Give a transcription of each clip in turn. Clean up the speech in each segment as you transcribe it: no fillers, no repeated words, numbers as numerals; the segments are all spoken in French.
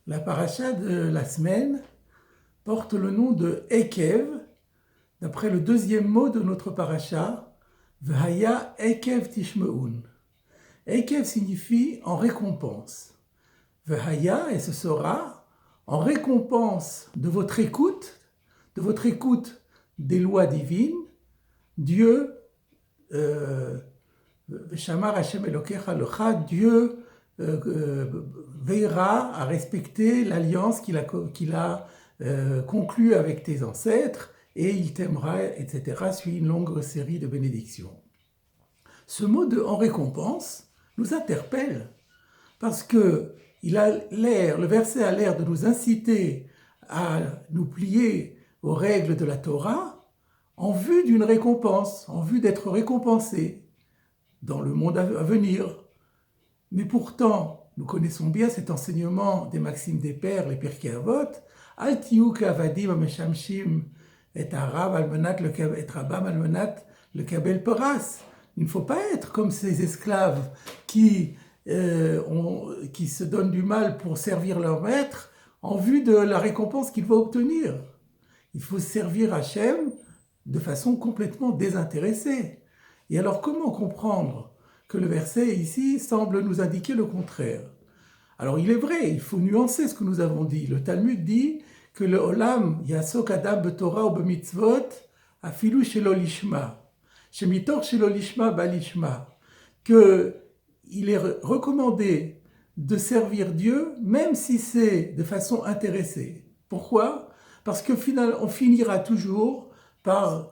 La paracha de la semaine porte le nom de Ekev, d'après le deuxième mot de notre paracha, V'haya Ekev Tishmeun. Ekev signifie en récompense. V'haya, et ce sera, en récompense de votre écoute des lois divines, Dieu, Shamar Hashem Elokecha Lecha, Dieu veillera à respecter l'alliance qu'il a conclue avec tes ancêtres et il t'aimera, etc., suit une longue série de bénédictions. Ce mot de en récompense nous interpelle parce que le verset a l'air de nous inciter à nous plier aux règles de la Torah en vue d'une récompense, en vue d'être récompensé dans le monde à venir. Mais pourtant, nous connaissons bien cet enseignement des Maximes des Pères, les Pirkei Avot, Al tiyu kavadim ameshamshim et arab almenat et rabam almenat le kabel peras. Il ne faut pas être comme ces esclaves qui se donnent du mal pour servir leur maître en vue de la récompense qu'il va obtenir. Il faut servir Hachem de façon complètement désintéressée. Et alors comment comprendre que le verset ici semble nous indiquer le contraire? Alors il est vrai, il faut nuancer ce que nous avons dit. Le Talmud dit que le Olam yasok adam betorah ou bemitzvot afilu shelo lishma, shemitor shelo lishma balishma, que il est recommandé de servir Dieu même si c'est de façon intéressée. Pourquoi? Parce que finalement on finira toujours par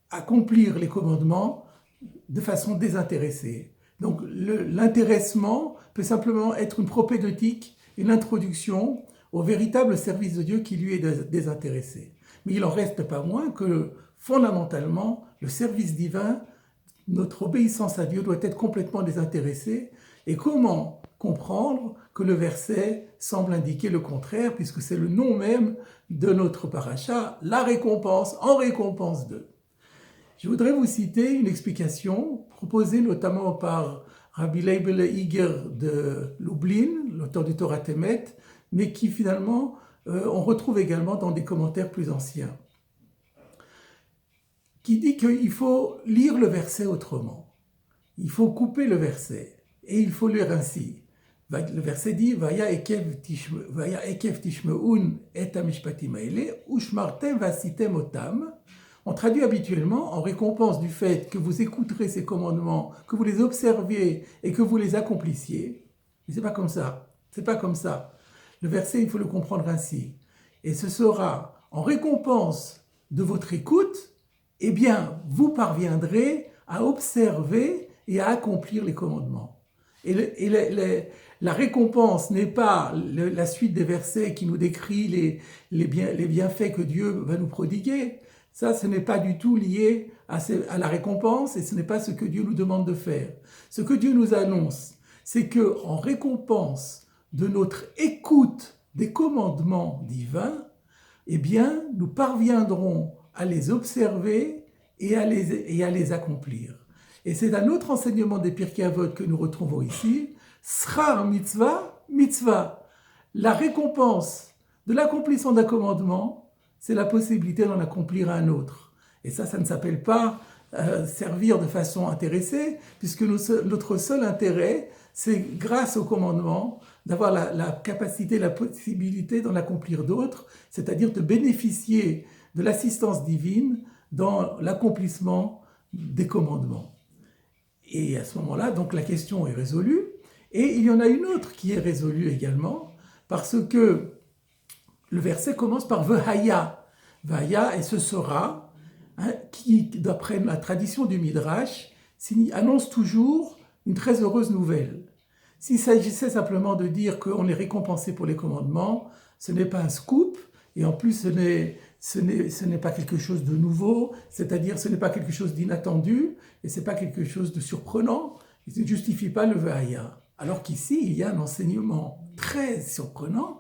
accomplir les commandements de façon désintéressée. Donc l'intéressement peut simplement être une propédeutique, une introduction au véritable service de Dieu qui lui est désintéressé. Mais il n'en reste pas moins que fondamentalement, le service divin, notre obéissance à Dieu doit être complètement désintéressée. Et comment comprendre que le verset semble indiquer le contraire, puisque c'est le nom même de notre paracha, la récompense, en récompense d'eux. Je voudrais vous citer une explication proposée notamment par Rabbi Leibel Iger de Lublin, l'auteur du Torah Temet, mais qui finalement on retrouve également dans des commentaires plus anciens, qui dit qu'il faut lire le verset autrement. Il faut couper le verset et il faut lire ainsi. Le verset dit Vaya ekev tishmeun et amishpatim haele ushmartem vasitem otam. On traduit habituellement en récompense du fait que vous écouterez ces commandements, que vous les observiez et que vous les accomplissiez. Mais c'est pas comme ça. C'est pas comme ça. Le verset, il faut le comprendre ainsi. Et ce sera en récompense de votre écoute, eh bien, vous parviendrez à observer et à accomplir les commandements. Et la récompense n'est pas la suite des versets qui nous décrit les bienfaits que Dieu va nous prodiguer. Ça, ce n'est pas du tout lié à la récompense et ce n'est pas ce que Dieu nous demande de faire. Ce que Dieu nous annonce, c'est qu'en récompense de notre écoute des commandements divins, eh bien, nous parviendrons à les observer et à les accomplir. Et c'est un autre enseignement des Pirkei Avot que nous retrouvons ici, Srar mitzvah, mitzvah. La récompense de l'accomplissement d'un commandement, c'est la possibilité d'en accomplir un autre. Et ça ne s'appelle pas servir de façon intéressée, puisque notre seul intérêt, c'est grâce au commandement, d'avoir la capacité, la possibilité d'en accomplir d'autres, c'est-à-dire de bénéficier de l'assistance divine dans l'accomplissement des commandements. Et à ce moment-là, donc la question est résolue. Et il y en a une autre qui est résolue également, parce que le verset commence par V'haya. V'haya, et ce sera, qui, d'après la tradition du Midrash, annonce toujours une très heureuse nouvelle. S'il s'agissait simplement de dire qu'on est récompensé pour les commandements, ce n'est pas un scoop, et en plus ce n'est pas quelque chose de nouveau, c'est-à-dire ce n'est pas quelque chose d'inattendu, et ce n'est pas quelque chose de surprenant, il ne justifie pas le V'haya. Alors qu'ici, il y a un enseignement très surprenant,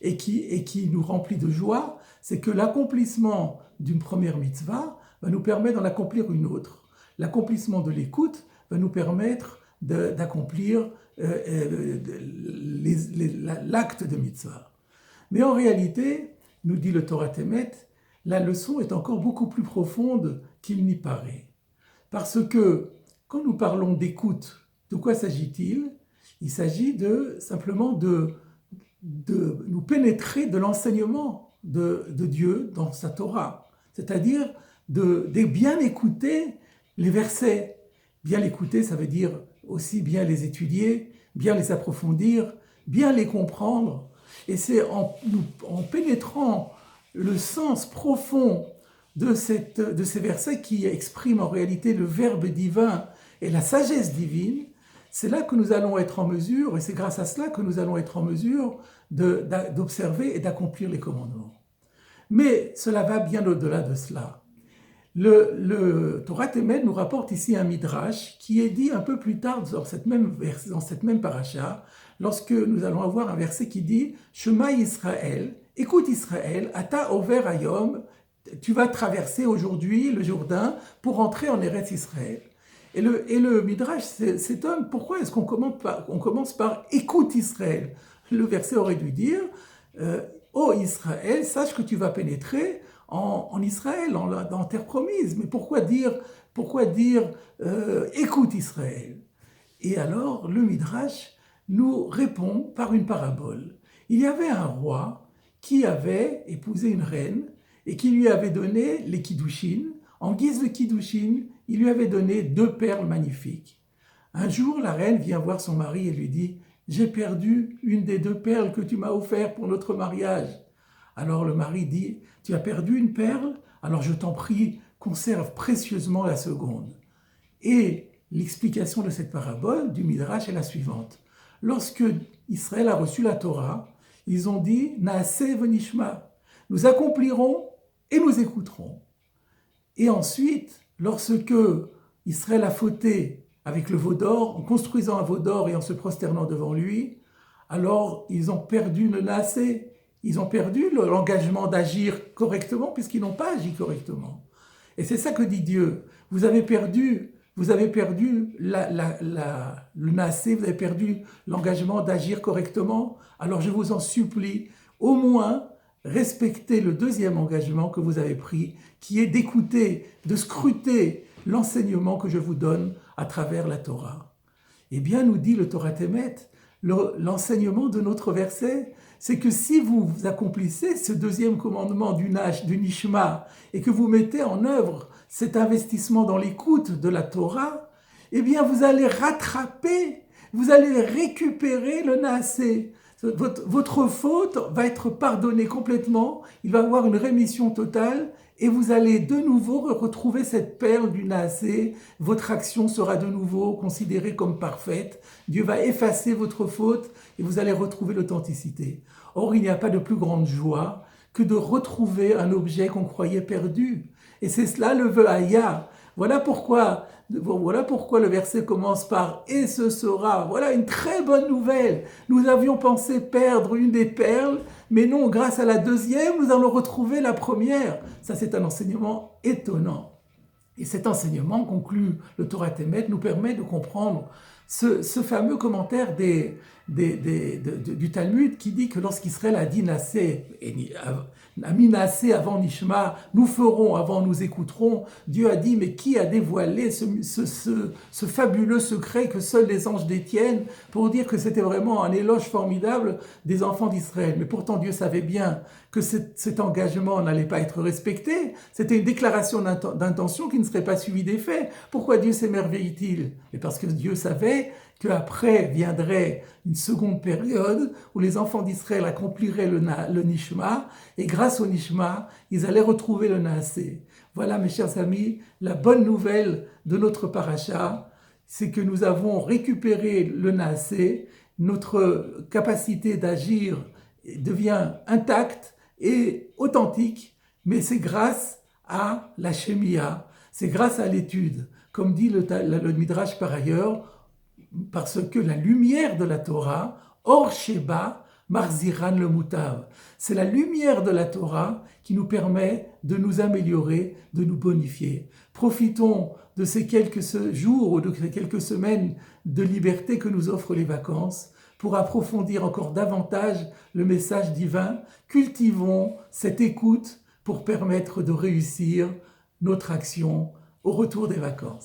et qui nous remplit de joie, c'est que l'accomplissement d'une première mitzvah va nous permettre d'en accomplir une autre. L'accomplissement de l'écoute va nous permettre d'accomplir l'acte de mitzvah. Mais en réalité, nous dit le Torah Temet, la leçon est encore beaucoup plus profonde qu'il n'y paraît. Parce que quand nous parlons d'écoute, de quoi s'agit-il? Il s'agit simplement de nous pénétrer de l'enseignement de Dieu dans sa Torah. C'est-à-dire de bien écouter les versets. Bien l'écouter, ça veut dire aussi bien les étudier, bien les approfondir, bien les comprendre. Et c'est en pénétrant le sens profond de ces versets qui expriment en réalité le Verbe divin et la sagesse divine, c'est là que nous allons être en mesure, et c'est grâce à cela que nous allons être en mesure d'observer et d'accomplir les commandements. Mais cela va bien au-delà de cela. Le Torah Temet nous rapporte ici un midrash qui est dit un peu plus tard dans cette même paracha, lorsque nous allons avoir un verset qui dit « Shema Yisraël » écoute Israël, Ata Over Hayom, tu vas traverser aujourd'hui le Jourdain pour entrer en Eretz Israël. Et le Midrash s'étonne, pourquoi est-ce qu'on commence par écoute Israël? Le verset aurait dû dire ô Israël, sache que tu vas pénétrer en Israël, dans terre promise. Mais pourquoi dire écoute Israël? Et alors le Midrash nous répond par une parabole. Il y avait un roi qui avait épousé une reine et qui lui avait donné les kiddushin. En guise de kiddushin, il lui avait donné 2 perles magnifiques. Un jour, la reine vient voir son mari et lui dit « J'ai perdu une des 2 perles que tu m'as offertes pour notre mariage. » Alors le mari dit « Tu as perdu une perle? Alors je t'en prie, conserve précieusement la seconde. » Et l'explication de cette parabole du Midrash est la suivante. Lorsque Israël a reçu la Torah, ils ont dit « Naaseh venishma » nous accomplirons et nous écouterons. Et ensuite, lorsque Israël a fauté avec le veau d'or, en construisant un veau d'or et en se prosternant devant lui, alors ils ont perdu le Naaseh, ils ont perdu l'engagement d'agir correctement puisqu'ils n'ont pas agi correctement. Et c'est ça que dit Dieu. Vous avez perdu le Naaseh, vous avez perdu l'engagement d'agir correctement. Alors je vous en supplie, au moins, respectez le 2e engagement que vous avez pris, qui est d'écouter, de scruter l'enseignement que je vous donne à travers la Torah. Eh bien, nous dit le Torah Temet, l'enseignement de notre verset, c'est que si vous accomplissez ce 2e commandement du Nishma et que vous mettez en œuvre cet investissement dans l'écoute de la Torah, eh bien vous allez rattraper, vous allez récupérer le Naaseh. Votre faute va être pardonnée complètement, il va y avoir une rémission totale et vous allez de nouveau retrouver cette perle du Naaseh. Votre action sera de nouveau considérée comme parfaite. Dieu va effacer votre faute et vous allez retrouver l'authenticité. Or, il n'y a pas de plus grande joie que de retrouver un objet qu'on croyait perdu. Et c'est cela le vœu Haya. Voilà pourquoi le verset commence par « Et ce sera ». Voilà une très bonne nouvelle. Nous avions pensé perdre une des perles, mais non, grâce à la 2e, nous allons retrouver la première. Ça, c'est un enseignement étonnant. Et cet enseignement, conclut le Torah Temet, nous permet de comprendre ce fameux commentaire du Talmud qui dit que lorsqu'Israël a dit a mis Naaseh avant Nishma, nous ferons avant nous écouterons, Dieu a dit mais qui a dévoilé ce fabuleux secret que seuls les anges détiennent pour dire que c'était vraiment un éloge formidable des enfants d'Israël. Mais pourtant Dieu savait bien que cet engagement n'allait pas être respecté. C'était une déclaration d'intention qui ne serait pas suivie des faits. Pourquoi Dieu s'émerveille-t-il? Et parce que Dieu savait qu'après viendrait une seconde période où les enfants d'Israël accompliraient le Nishma, et grâce au Nishma, ils allaient retrouver le Naaseh. Voilà, mes chers amis, la bonne nouvelle de notre paracha, c'est que nous avons récupéré le Naaseh, notre capacité d'agir devient intacte et authentique, mais c'est grâce à la Shemia, c'est grâce à l'étude. Comme dit le Midrash par ailleurs, parce que la lumière de la Torah, Or Sheba, Marziran le Mutav, c'est la lumière de la Torah qui nous permet de nous améliorer, de nous bonifier. Profitons de ces quelques jours ou de ces quelques semaines de liberté que nous offrent les vacances pour approfondir encore davantage le message divin. Cultivons cette écoute pour permettre de réussir notre action au retour des vacances.